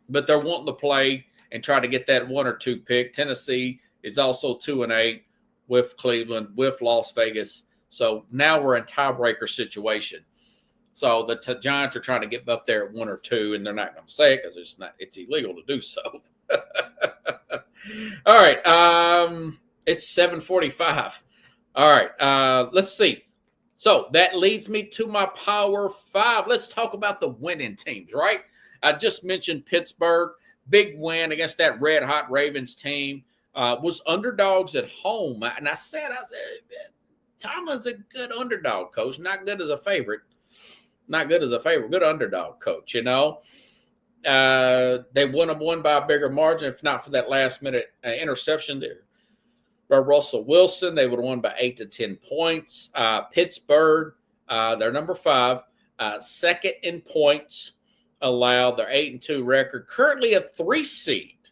they're wanting to play and try to get that 1 or 2 pick. Tennessee is also 2-8 with Cleveland, with Las Vegas. So now we're in tiebreaker situation. So the Giants are trying to get up there at 1 or 2, and they're not going to say it because it's illegal to do so. All right. It's 7:45. All right. Let's see. So that leads me to my Power 5. Let's talk about the winning teams, right? I just mentioned Pittsburgh. Big win against that red-hot Ravens team. Was underdogs at home. And I said, Tomlin's a good underdog coach, not good as a favorite. Not good as a favorite, good underdog coach, you know. They would have won by a bigger margin if not for that last-minute interception there by Russell Wilson. They would have won by 8 to 10 points. Pittsburgh, they're number 5, second in points allowed. Their 8-2 record, currently a 3 seed.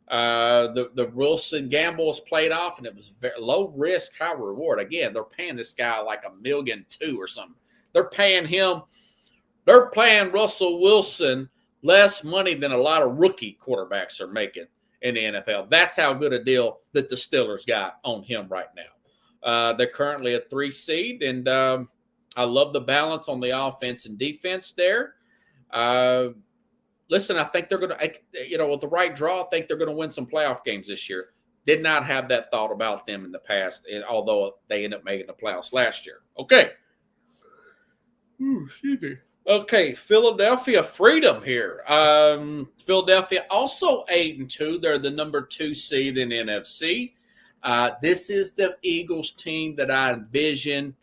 The Wilson gamble was played off, and it was very low risk, high reward. Again, they're paying this guy like $1.2 million or something. They're paying him. They're paying Russell Wilson less money than a lot of rookie quarterbacks are making in the NFL. That's how good a deal that the Steelers got on him right now. They're currently a 3 seed, and I love the balance on the offense and defense there. Listen, I think they're going to, with the right draw, I think they're going to win some playoff games this year. Did not have that thought about them in the past, although they ended up making the playoffs last year. Okay. Excuse me. Okay, Philadelphia Freedom here. Philadelphia also 8-2. They're the number 2 seed in NFC. This is the Eagles team that I envision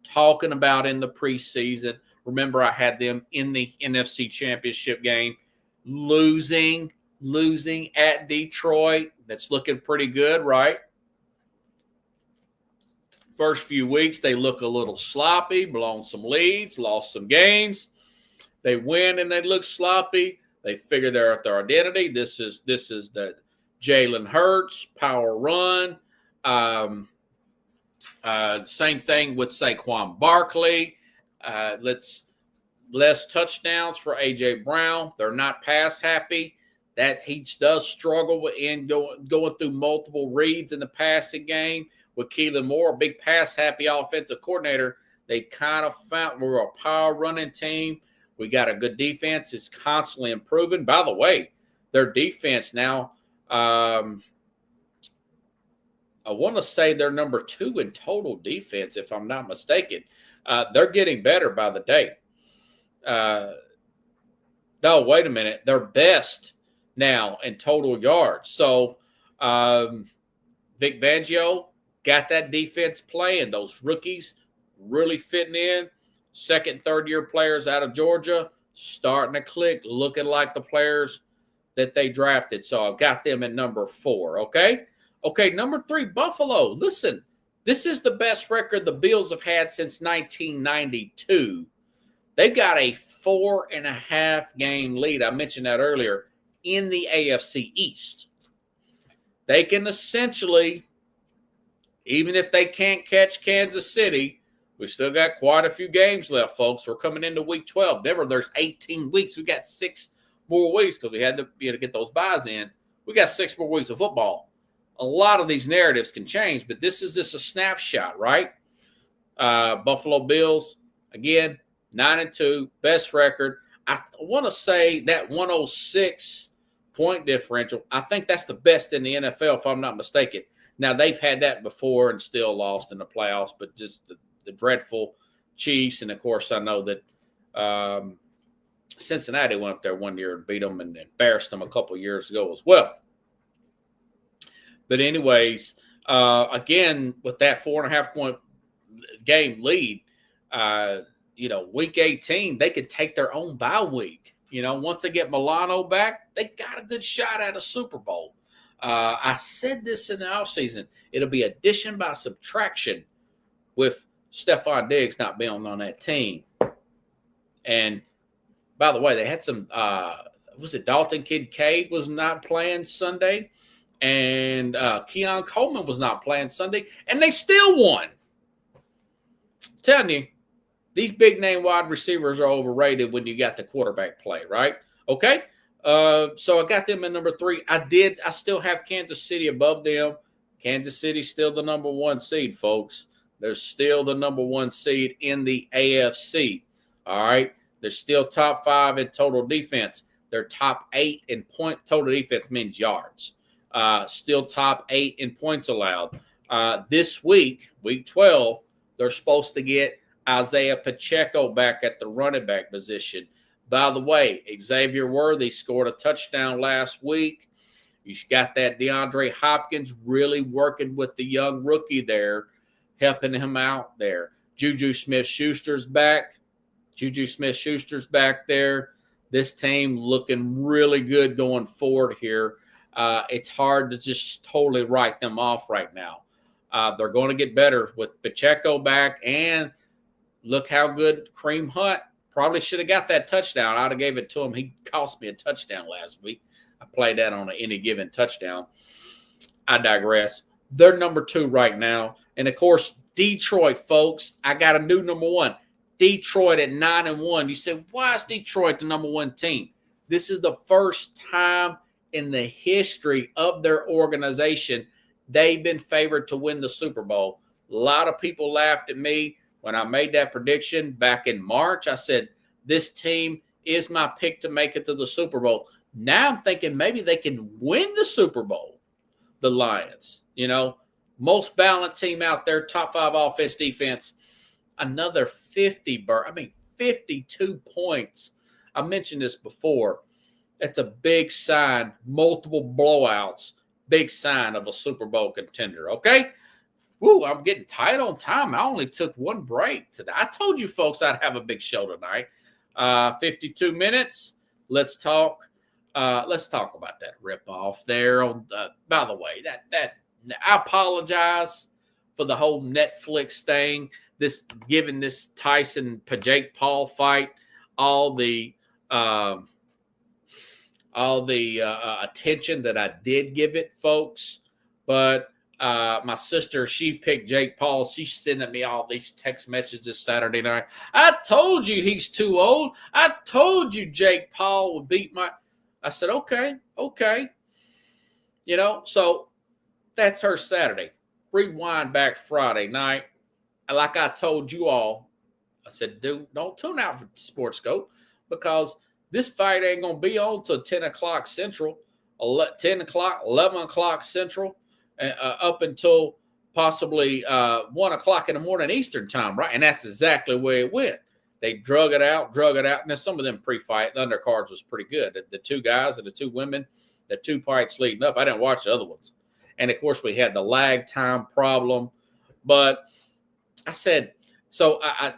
talking about in the preseason. Remember, I had them in the NFC Championship game, losing at Detroit. That's looking pretty good, right? First few weeks, they look a little sloppy, blown some leads, lost some games. They win and they look sloppy. They figure they're at their identity. This is the Jalen Hurts power run. Same thing with Saquon Barkley. Less touchdowns for A.J. Brown. They're not pass happy. That he does struggle with going through multiple reads in the passing game. With Keelan Moore, a big pass-happy offensive coordinator, they kind of found we're a power-running team. We got a good defense. It's constantly improving. By the way, their defense now, I want to say they're number 2 in total defense, if I'm not mistaken. They're getting better by the day. No, wait a minute. They're best now in total yards. So Vic Fangio got that defense playing. Those rookies really fitting in. Second, third-year players out of Georgia starting to click, looking like the players that they drafted. So I've got them at number 4, okay? Okay, number 3, Buffalo. Listen, this is the best record the Bills have had since 1992. They've got a 4.5-game lead. I mentioned that earlier in the AFC East. They can essentially, even if they can't catch Kansas City, we still got quite a few games left, folks. We're coming into week 12. Remember, there's 18 weeks. We got 6 more weeks because we had to be able to get those buys in. We got 6 more weeks of football. A lot of these narratives can change, but this is just a snapshot, right? Buffalo Bills, again, 9-2, best record. I want to say that 106 point differential, I think that's the best in the NFL, if I'm not mistaken. Now, they've had that before and still lost in the playoffs, but just the dreadful Chiefs. And, of course, I know that Cincinnati went up there one year and beat them and embarrassed them a couple years ago as well. But anyways, again, with that 4.5-point game lead, week 18, they could take their own bye week. Once they get Milano back, they got a good shot at a Super Bowl. I said this in the offseason. It'll be addition by subtraction with Stephon Diggs not being on that team. And By the way, they had some, was it Dalton Kincaid was not playing Sunday, and Keon Coleman was not playing Sunday, and they still won. I'm telling you, these big name wide receivers are overrated when you got the quarterback play, right? Okay. So I got them at number 3. I still have Kansas City above them. Kansas City's still the number 1 seed, folks. They're still the number 1 seed in the AFC. All right. They're still top 5 in total defense. They're top 8 in point. Total defense means yards. Still top 8 in points allowed. This week, week 12, they're supposed to get Isaiah Pacheco back at the running back position. By the way, Xavier Worthy scored a touchdown last week. You got that DeAndre Hopkins really working with the young rookie there, helping him out there. Juju Smith-Schuster's back. Juju Smith-Schuster's back there. This team looking really good going forward here. It's hard to just totally write them off right now. They're going to get better with Pacheco back, and look how good Kareem Hunt probably should have got that touchdown. I'd have gave it to him. He cost me a touchdown last week. I played that on any given touchdown. I digress. They're number 2 right now. And, of course, Detroit, folks, I got a new number 1. Detroit at 9-1. You say, why is Detroit the number 1 team? This is the first time in the history of their organization they've been favored to win the Super Bowl. A lot of people laughed at me when I made that prediction back in March. I said, this team is my pick to make it to the Super Bowl. Now I'm thinking maybe they can win the Super Bowl, the Lions. You know, most balanced team out there, top 5 offense, defense. Another 52 points. I mentioned this before. That's a big sign. Multiple blowouts. Big sign of a Super Bowl contender, okay? Woo, I'm getting tight on time. I only took 1 break today. I told you folks I'd have a big show tonight. 52 minutes. Let's talk about that ripoff there. By the way, that I apologize for the whole Netflix thing. Giving this Tyson Jake Paul fight all the attention that I did give it, folks. But my sister, she picked Jake Paul. She's sending me all these text messages Saturday night. I told you he's too old. I told you Jake Paul would beat my. I said, okay. You know, so that's her Saturday. Rewind back Friday night. Like I told you all, I said, don't tune out for Sports Scope, because this fight ain't going to be on till 10 o'clock Central, 10 o'clock, 11 o'clock Central, up until possibly 1 o'clock in the morning Eastern time, right? And that's exactly where it went. They drug it out. And then some of them pre-fight, the undercards was pretty good. The 2 guys and the 2 women, the 2 fights leading up. I didn't watch the other ones. And, of course, we had the lag time problem. But I said, so I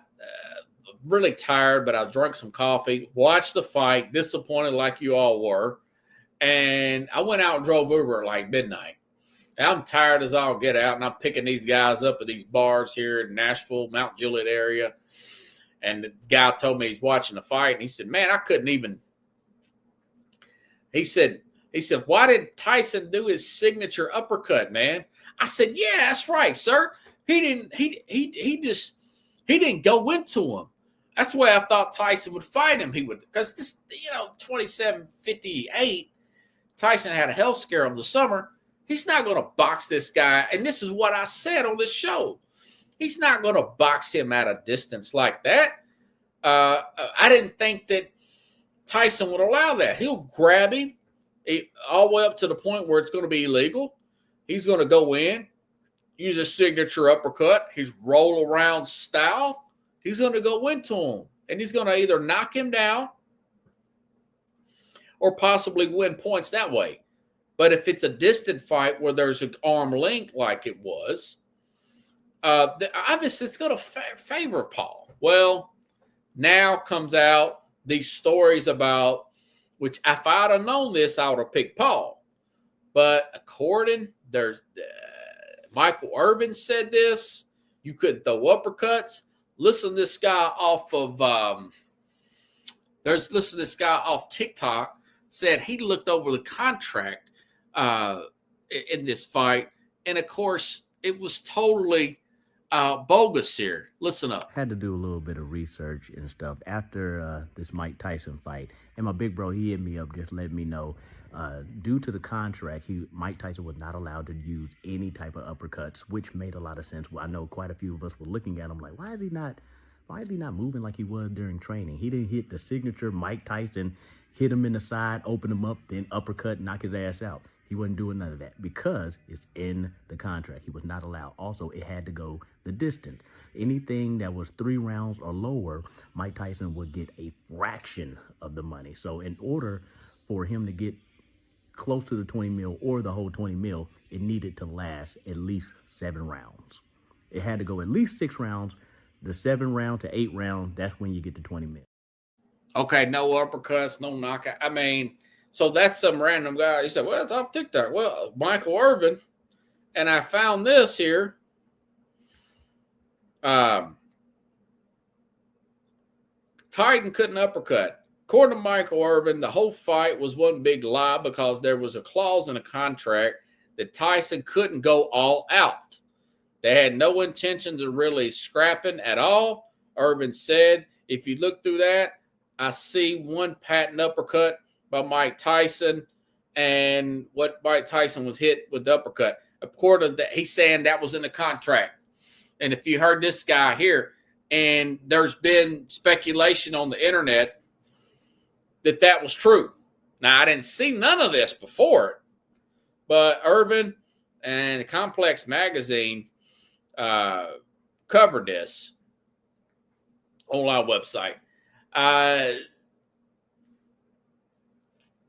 really tired, but I drank some coffee, watched the fight, disappointed like you all were. And I went out and drove Uber at like midnight. And I'm tired as I'll get out, and I'm picking these guys up at these bars here in Nashville, Mount Juliet area. And the guy told me he's watching the fight, and he said, man, I couldn't even. He said, why didn't Tyson do his signature uppercut, man? I said, yeah, that's right, sir. He didn't go into him. That's the way I thought Tyson would fight him. He would, because this, 27-58, Tyson had a health scare over the summer. He's not going to box this guy. And this is what I said on this show. He's not going to box him at a distance like that. I didn't think that Tyson would allow that. He'll grab him all the way up to the point where it's going to be illegal. He's going to go in, use a signature uppercut, his roll around style. He's going to go into him, and he's going to either knock him down or possibly win points that way. But if it's a distant fight where there's an arm length like it was, obviously it's going to favor Paul. Well, now comes out these stories about, which if I'd have known this, I would have picked Paul. But according, there's Michael Irvin said this, you couldn't throw uppercuts. Listen to this guy off of listen to this guy off TikTok said he looked over the contract in this fight, and of course it was totally bogus here. Listen up. Had to do a little bit of research and stuff after this Mike Tyson fight, and my big bro, he hit me up, just let me know. Due to the contract, Mike Tyson was not allowed to use any type of uppercuts, which made a lot of sense. I know quite a few of us were looking at him like, why is he not moving like he was during training? He didn't hit the signature Mike Tyson, hit him in the side, open him up, then uppercut, knock his ass out. He wasn't doing none of that because it's in the contract. He was not allowed. Also, it had to go the distance. Anything that was 3 rounds or lower, Mike Tyson would get a fraction of the money. So in order for him to get close to the 20 mil or the whole 20 mil, it needed to last at least 7 rounds. It had to go at least 6 rounds. The 7 round to 8 round, that's when you get to 20 mil. Okay, no uppercuts, no knockout. I mean, so that's some random guy. He said, well, it's off TikTok. Well, Michael Irvin. And I found this here. Titan couldn't uppercut. According to Michael Irvin, the whole fight was one big lie because there was a clause in the contract that Tyson couldn't go all out. They had no intentions of really scrapping at all. Irvin said, if you look through that, I see one patent uppercut by Mike Tyson and what Mike Tyson was hit with the uppercut. According to that, he's saying that was in the contract. And if you heard this guy here, and there's been speculation on the internet that was true. Now, I didn't see none of this before it, but Irvin and the Complex Magazine covered this on our website.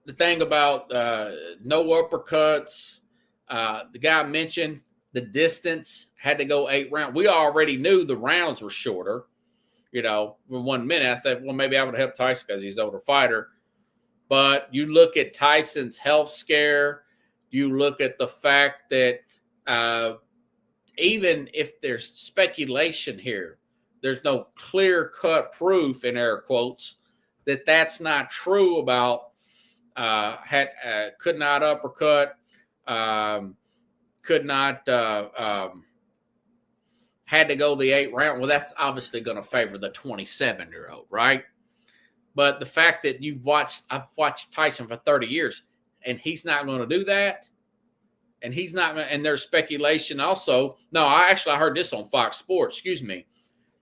The thing about no uppercuts, the guy mentioned the distance had to go 8 rounds. We already knew the rounds were shorter. You know, for 1 minute, I said, well, maybe I would help Tyson because he's an older fighter. But you look at Tyson's health scare. You look at the fact that even if there's speculation here, there's no clear-cut proof, in air quotes, that that's not true about could not uppercut, could not had to go the 8 round. Well, that's obviously going to favor the 27-year-old, right? But the fact that I've watched Tyson for 30 years, and he's not going to do that, and he's not. And there's speculation also. No, I heard this on Fox Sports. Excuse me,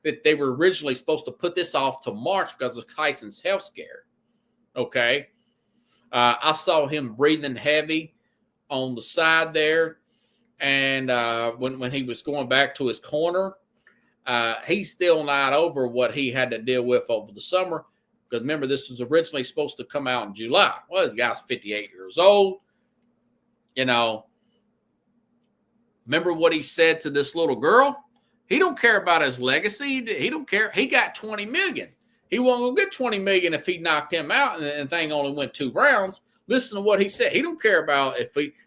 that they were originally supposed to put this off to March because of Tyson's health scare. Okay, I saw him breathing heavy on the side there. And when he was going back to his corner, he's still not over what he had to deal with over the summer. Because remember, this was originally supposed to come out in July. Well, this guy's 58 years old. You know, remember what he said to this little girl? He don't care about his legacy. He don't care. He got $20 million. He won't get $20 million if he knocked him out and the thing only went 2 rounds. Listen to what he said. He don't care about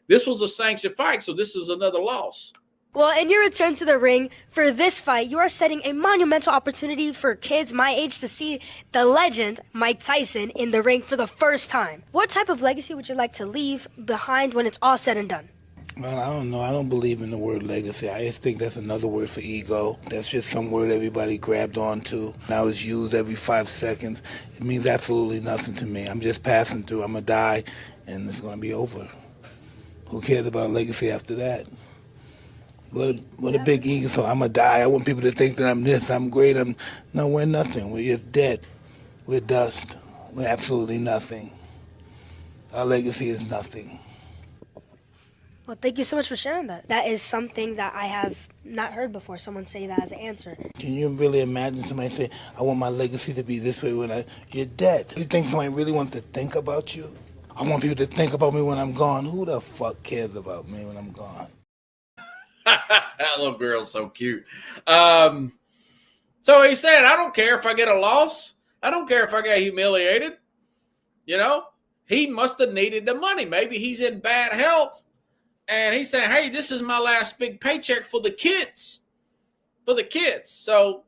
this was a sanctioned fight, so this is another loss. Well, in your return to the ring for this fight, you are setting a monumental opportunity for kids my age to see the legend, Mike Tyson, in the ring for the first time. What type of legacy would you like to leave behind when it's all said and done? Well, I don't know. I don't believe in the word legacy. I just think that's another word for ego. That's just some word everybody grabbed onto. Now it's used every 5 seconds. It means absolutely nothing to me. I'm just passing through. I'm going to die, and it's going to be over. Who cares about legacy after that? What a big ego. So I'm going to die. I want people to think that I'm this, I'm great. No, we're nothing. We're just dead. We're dust. We're absolutely nothing. Our legacy is nothing. Well, thank you so much for sharing that. That is something that I have not heard before, someone say that as an answer. Can you really imagine somebody say, I want my legacy to be this way when you're dead? You think somebody really wants to think about you? I want people to think about me when I'm gone. Who the fuck cares about me when I'm gone? That little girl's so cute. So he said, I don't care if I get a loss. I don't care if I get humiliated. You know, he must have needed the money. Maybe he's in bad health. And he's saying, hey, this is my last big paycheck for the kids. For the kids. So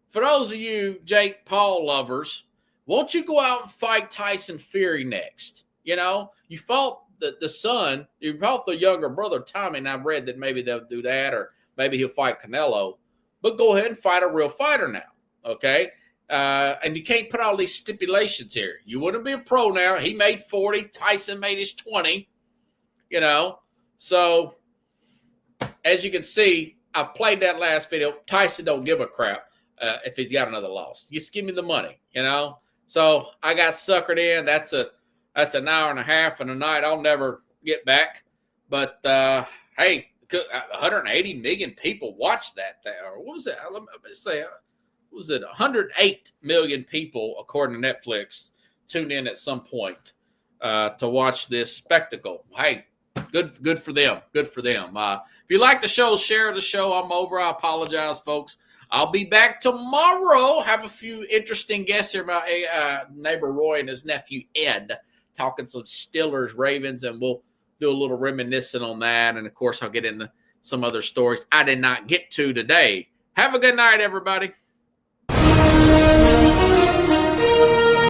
for those of you Jake Paul lovers, won't you go out and fight Tyson Fury next? You know, you fought the son, you fought the younger brother, Tommy, and I've read that maybe they'll do that, or maybe he'll fight Canelo. But go ahead and fight a real fighter now, okay? And you can't put all these stipulations here. You wouldn't be a pro now. He made 40. Tyson made his 20, you know. So, as you can see, I played that last video. Tyson don't give a crap if he's got another loss. Just give me the money, you know. So, I got suckered in. That's an hour and a half and a night I'll never get back. But, hey, 180 million people watched that. Or what was it? Let me say, was it 108 million people, according to Netflix, tuned in at some point to watch this spectacle. Hey, good for them. Good for them. If you like the show, share the show. I'm over. I apologize, folks. I'll be back tomorrow. Have a few interesting guests here. My neighbor Roy and his nephew Ed talking some Steelers, Ravens, and we'll do a little reminiscing on that. And, of course, I'll get into some other stories I did not get to today. Have a good night, everybody.